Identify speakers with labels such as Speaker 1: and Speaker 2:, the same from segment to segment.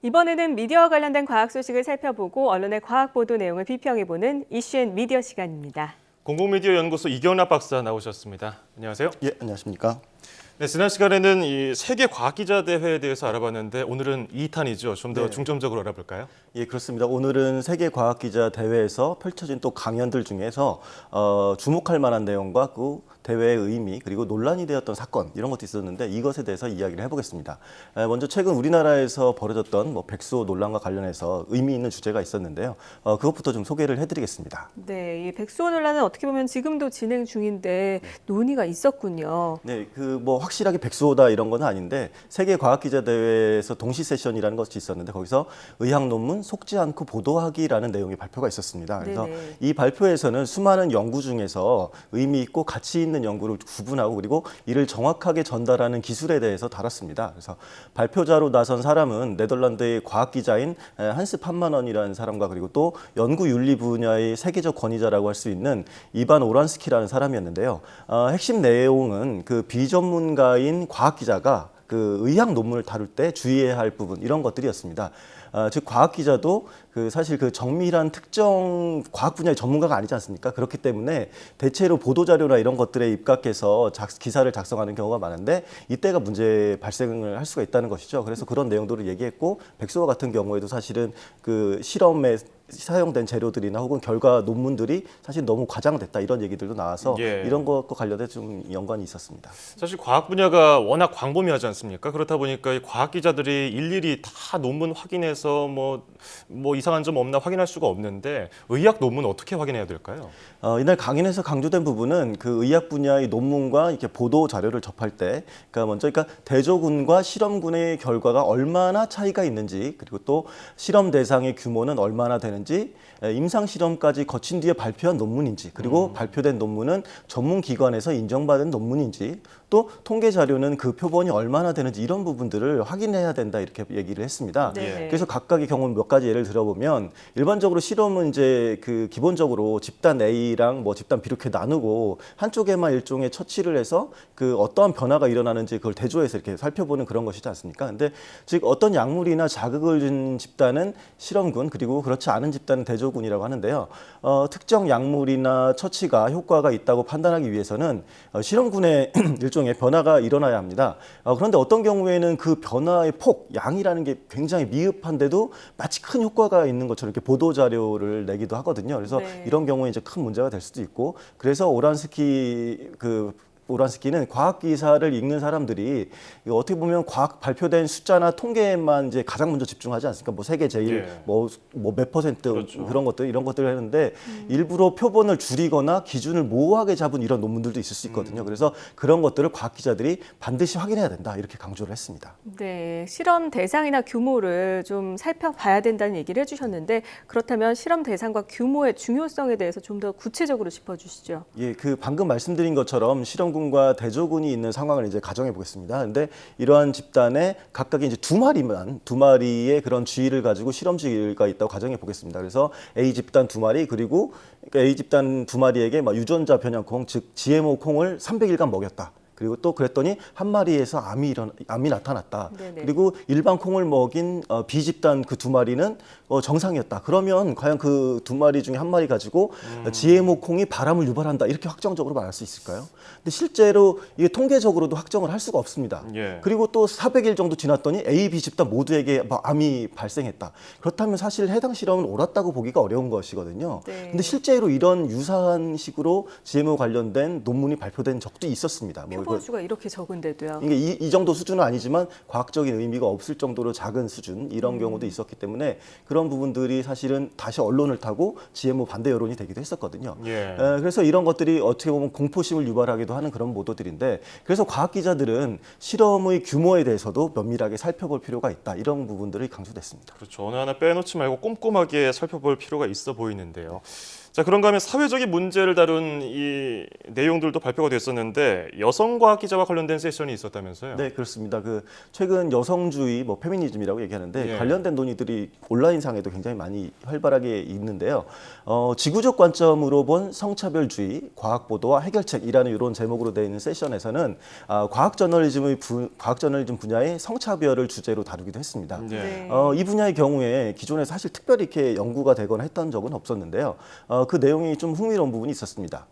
Speaker 1: 이번에는 미디어와 관련된 과학 소식을 살펴보고 언론의 과학 보도 내용을 비평해보는 이슈앤미디어 시간입니다.
Speaker 2: 공공미디어 연구소 이경락 박사 나오셨습니다. 안녕하세요.
Speaker 3: 예, 안녕하십니까.
Speaker 2: 네, 지난 시간에는 이 세계 과학기자 대회에 대해서 알아봤는데 오늘은 2탄이죠. 좀 더
Speaker 3: 네.
Speaker 2: 중점적으로 알아볼까요?
Speaker 3: 예, 그렇습니다. 오늘은 세계과학기자 대회에서 펼쳐진 또 강연들 중에서 주목할 만한 내용과 그 대회의 의미 그리고 논란이 되었던 사건 이런 것도 있었는데 이것에 대해서 이야기를 해보겠습니다. 먼저 최근 우리나라에서 벌어졌던 백수호 논란과 관련해서 의미 있는 주제가 있었는데요. 그것부터 좀 소개를 해드리겠습니다.
Speaker 1: 네, 이 백수호 논란은 어떻게 보면 지금도 진행 중인데 논의가 있었군요.
Speaker 3: 네, 확실하게 백수호다 이런 건 아닌데 세계과학기자 대회에서 동시 세션이라는 것이 있었는데 거기서 의학 논문 속지 않고 보도하기라는 내용의 발표가 있었습니다. 그래서
Speaker 1: 네네.
Speaker 3: 이 발표에서는 수많은 연구 중에서 의미 있고 가치 있는 연구를 구분하고 그리고 이를 정확하게 전달하는 기술에 대해서 다뤘습니다. 그래서 발표자로 나선 사람은 네덜란드의 과학기자인 한스 판만원이라는 사람과 그리고 또 연구윤리 분야의 세계적 권위자라고 할 수 있는 이반 오란스키라는 사람이었는데요. 핵심 내용은 그 비전문가인 과학기자가 그 의학 논문을 다룰 때 주의해야 할 부분 이런 것들이었습니다. 즉 과학 기자도 사실 그 정밀한 특정 과학 분야의 전문가가 아니지 않습니까? 그렇기 때문에 대체로 보도 자료나 이런 것들에 입각해서 기사를 작성하는 경우가 많은데 이때가 문제 발생을 할 수가 있다는 것이죠. 그래서 그런 내용들을 얘기했고 백수호 같은 경우에도 사실은 그 실험에 사용된 재료들이나 혹은 결과 논문들이 사실 너무 과장됐다 이런 얘기들도 나와서
Speaker 2: 예.
Speaker 3: 이런 것과 관련해 좀 연관이 있었습니다.
Speaker 2: 사실 과학 분야가 워낙 광범위하지 않습니까? 그렇다 보니까 이 과학 기자들이 일일이 다 논문 확인해서 뭐 이상한 점 없나 확인할 수가 없는데 의학 논문 어떻게 확인해야 될까요?
Speaker 3: 이날 강연에서 강조된 부분은 그 의학 분야의 논문과 이렇게 보도 자료를 접할 때, 그러니까 대조군과 실험군의 결과가 얼마나 차이가 있는지, 그리고 또 실험 대상의 규모는 얼마나 되는지, 임상 실험까지 거친 뒤에 발표한 논문인지, 그리고 발표된 논문은 전문 기관에서 인정받은 논문인지, 또 통계 자료는 그 표본이 얼마나 되는지 이런 부분들을 확인해야 된다 이렇게 얘기를 했습니다.
Speaker 1: 네.
Speaker 3: 그래서 각각의 경우 몇 가지 예를 들어보면 일반적으로 실험은 이제 그 기본적으로 집단 A랑 집단 B 이렇게 나누고 한쪽에만 일종의 처치를 해서 그 어떠한 변화가 일어나는지 그걸 대조해서 이렇게 살펴보는 그런 것이지 않습니까? 근데 즉 어떤 약물이나 자극을 준 집단은 실험군 그리고 그렇지 않은 집단은 대조군이라고 하는데요. 특정 약물이나 처치가 효과가 있다고 판단하기 위해서는 실험군의 일종의 변화가 일어나야 합니다. 그런데 어떤 경우에는 그 변화의 폭, 양이라는 게 굉장히 미흡한데도 마치 큰 효과가 있는 것처럼 이렇게 보도 자료를 내기도 하거든요. 그래서
Speaker 1: 네.
Speaker 3: 이런 경우에 이제 큰 문제가 될 수도 있고, 그래서 오란스키는 과학 기사를 읽는 사람들이 이거 어떻게 보면 과학 발표된 숫자나 통계에만 이제 가장 먼저 집중하지 않습니까? 세계 제일
Speaker 2: 예.
Speaker 3: 몇 퍼센트
Speaker 2: 그렇죠.
Speaker 3: 그런 것들 이런 것들을 했는데 일부러 표본을 줄이거나 기준을 모호하게 잡은 이런 논문들도 있을 수 있거든요. 그래서 그런 것들을 과학 기자들이 반드시 확인해야 된다 이렇게 강조를 했습니다.
Speaker 1: 네, 실험 대상이나 규모를 좀 살펴봐야 된다는 얘기를 해주셨는데 그렇다면 실험 대상과 규모의 중요성에 대해서 좀 더 구체적으로 짚어주시죠.
Speaker 3: 예, 방금 말씀드린 것처럼 실험군과 대조군이 있는 상황을 이제 가정해 보겠습니다. 근데 이러한 집단에 각각의 이제 두 마리의 그런 쥐를 가지고 실험쥐가 있다고 가정해 보겠습니다. 그래서 A 집단 두 마리 그리고 A 집단 두 마리에게 유전자 변형콩 즉 GMO 콩을 300일간 먹였다. 그리고 또 그랬더니 한 마리에서 암이 나타났다.
Speaker 1: 네네.
Speaker 3: 그리고 일반 콩을 먹인 B 집단 그 두 마리는 정상이었다. 그러면 과연 그 두 마리 중에 한 마리 가지고 GMO 콩이 바람을 유발한다. 이렇게 확정적으로 말할 수 있을까요? 근데 실제로 이게 통계적으로도 확정을 할 수가 없습니다.
Speaker 2: 예.
Speaker 3: 그리고 또 400일 정도 지났더니 A, B 집단 모두에게 암이 발생했다. 그렇다면 사실 해당 실험은 옳았다고 보기가 어려운 것이거든요.
Speaker 1: 네.
Speaker 3: 근데 실제로 이런 유사한 식으로 GMO 관련된 논문이 발표된 적도 있었습니다.
Speaker 1: 표본수가 이렇게 적은데도요.
Speaker 3: 이게 이 정도 수준은 아니지만 과학적인 의미가 없을 정도로 작은 수준 이런 경우도 있었기 때문에 그런 부분들이 사실은 다시 언론을 타고 GMO 반대 여론이 되기도 했었거든요.
Speaker 2: 예.
Speaker 3: 그래서 이런 것들이 어떻게 보면 공포심을 유발하기도 하는 그런 보도들인데 그래서 과학 기자들은 실험의 규모에 대해서도 면밀하게 살펴볼 필요가 있다 이런 부분들이 강조됐습니다.
Speaker 2: 그렇죠. 어느 하나 빼놓지 말고 꼼꼼하게 살펴볼 필요가 있어 보이는데요. 자, 자, 그런가 하면 사회적인 문제를 다룬 이 내용들도 발표가 됐었는데 여성 과학 기자와 관련된 세션이 있었다면서요?
Speaker 3: 네, 그렇습니다. 그 최근 여성주의, 뭐 페미니즘이라고 얘기하는데
Speaker 2: 예.
Speaker 3: 관련된 논의들이 온라인상에도 굉장히 많이 활발하게 있는데요. 지구적 관점으로 본 성차별주의, 과학 보도와 해결책이라는 이런 제목으로 되어 있는 세션에서는 과학 저널리즘 분야의 성차별을 주제로 다루기도 했습니다.
Speaker 2: 네.
Speaker 3: 이 분야의 경우에 기존에 사실 특별히 이렇게 연구가 되거나 했던 적은 없었는데요. 그 내용이 좀 흥미로운 부분이 있었습니다.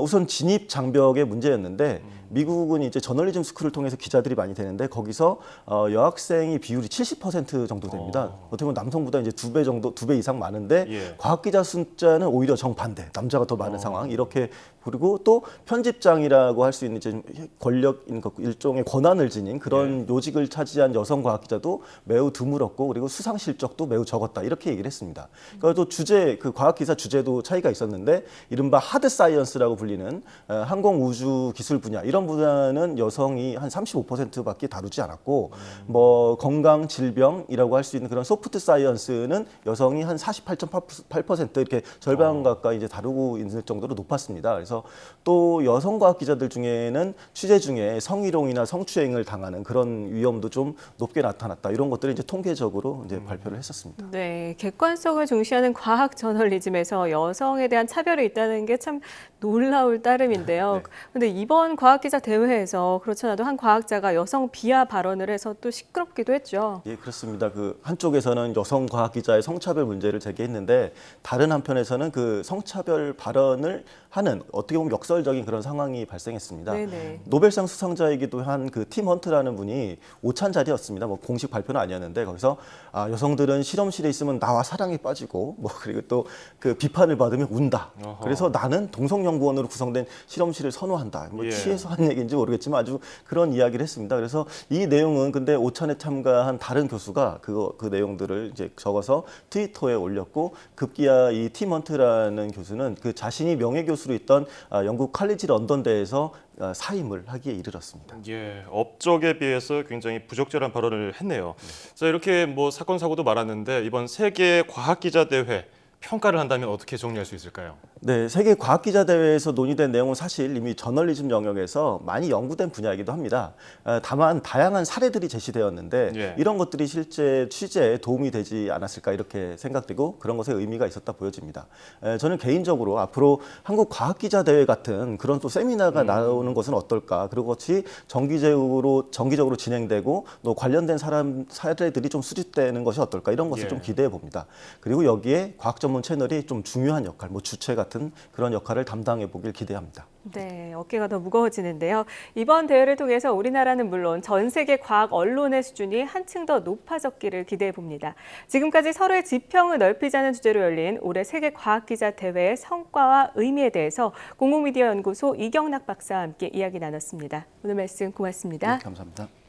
Speaker 3: 우선 진입 장벽의 문제였는데 미국은 이제 저널리즘 스쿨을 통해서 기자들이 많이 되는데 거기서 여학생이 비율이 70% 정도 됩니다. 어떻게 보면 남성보다 이제 2배 정도, 2배 이상 많은데
Speaker 2: 예.
Speaker 3: 과학 기자 숫자는 오히려 정반대, 남자가 더 많은 상황 이렇게. 그리고 또 편집장이라고 할 수 있는 이제 권력인 일종의 권한을 지닌 그런 요직을 차지한 여성 과학 기자도 매우 드물었고 그리고 수상 실적도 매우 적었다 이렇게 얘기를 했습니다. 그러니까 또 주제 그 과학 기사 주제도 차이가 있었는데 이른바 하드 사이언스라고 불리는 항공 우주 기술 분야 이런 분야는 여성이 한 35%밖에 다루지 않았고 뭐 건강 질병이라고 할 수 있는 그런 소프트 사이언스는 여성이 한 48.8% 이렇게 절반 가까이 이제 다루고 있는 정도로 높았습니다. 그래서 또 여성 과학 기자들 중에는 취재 중에 성희롱이나 성추행을 당하는 그런 위험도 좀 높게 나타났다. 이런 것들을 이제 통계적으로 이제 발표를 했었습니다.
Speaker 1: 네, 객관성을 중시하는 과학 저널리즘에서 여성에 대한 차별이 있다는 게 참 놀라울 따름인데요.
Speaker 3: 네.
Speaker 1: 그런데 이번 과학 기자 대회에서 그렇지 않아도 한 과학자가 여성 비하 발언을 해서 또 시끄럽기도 했죠.
Speaker 3: 예, 그렇습니다. 그 한쪽에서는 여성 과학 기자의 성차별 문제를 제기했는데 다른 한편에서는 그 성차별 발언을 하는 어떻게 보면 역설적인 그런 상황이 발생했습니다.
Speaker 1: 네네.
Speaker 3: 노벨상 수상자이기도 한 그 팀 헌트라는 분이 오찬 자리였습니다. 뭐 공식 발표는 아니었는데 거기서 여성들은 실험실에 있으면 나와 사랑에 빠지고 뭐 그리고 또 그 비판을 받으면 운다.
Speaker 2: 어허.
Speaker 3: 그래서 나는 동성연구원으로 구성된 실험실을 선호한다. 뭐
Speaker 2: 예.
Speaker 3: 취해서 한 얘기인지 모르겠지만 아주 그런 이야기를 했습니다. 그래서 이 내용은 근데 오찬에 참가한 다른 교수가 그 내용들을 이제 적어서 트위터에 올렸고 급기야 이 팀 헌트라는 교수는 그 자신이 명예 교수로 있던 영국 칼리지 런던대에서 사임을 하기에 이르렀습니다.
Speaker 2: 예, 업적에 비해서 굉장히 부적절한 발언을 했네요. 자, 이렇게 뭐 사건 사고도 많았는데 이번 세계 과학 기자 대회 평가를 한다면 어떻게 정리할 수 있을까요?
Speaker 3: 네, 세계 과학 기자 대회에서 논의된 내용은 사실 이미 저널리즘 영역에서 많이 연구된 분야이기도 합니다. 다만 다양한 사례들이 제시되었는데
Speaker 2: 예.
Speaker 3: 이런 것들이 실제 취재에 도움이 되지 않았을까 이렇게 생각되고 그런 것에 의미가 있었다 보여집니다. 저는 개인적으로 앞으로 한국 과학 기자 대회 같은 그런 또 세미나가 나오는 것은 어떨까? 그리고 같이 정기적으로 진행되고 또 관련된 사례들이 좀 수집되는 것이 어떨까? 이런 것을
Speaker 2: 예.
Speaker 3: 좀 기대해 봅니다. 그리고 여기에 과학 전문 채널이 좀 중요한 역할, 뭐 주체 같은 그런 역할을 담당해 보길 기대합니다.
Speaker 1: 네, 어깨가 더 무거워지는데요. 이번 대회를 통해서 우리나라는 물론 전 세계 과학 언론의 수준이 한층 더 높아졌기를 기대해 봅니다. 지금까지 서로의 지평을 넓히자는 주제로 열린 올해 세계 과학 기자 대회의 성과와 의미에 대해서 공공미디어 연구소 이경락 박사와 함께 이야기 나눴습니다. 오늘 말씀 고맙습니다.
Speaker 3: 네, 감사합니다.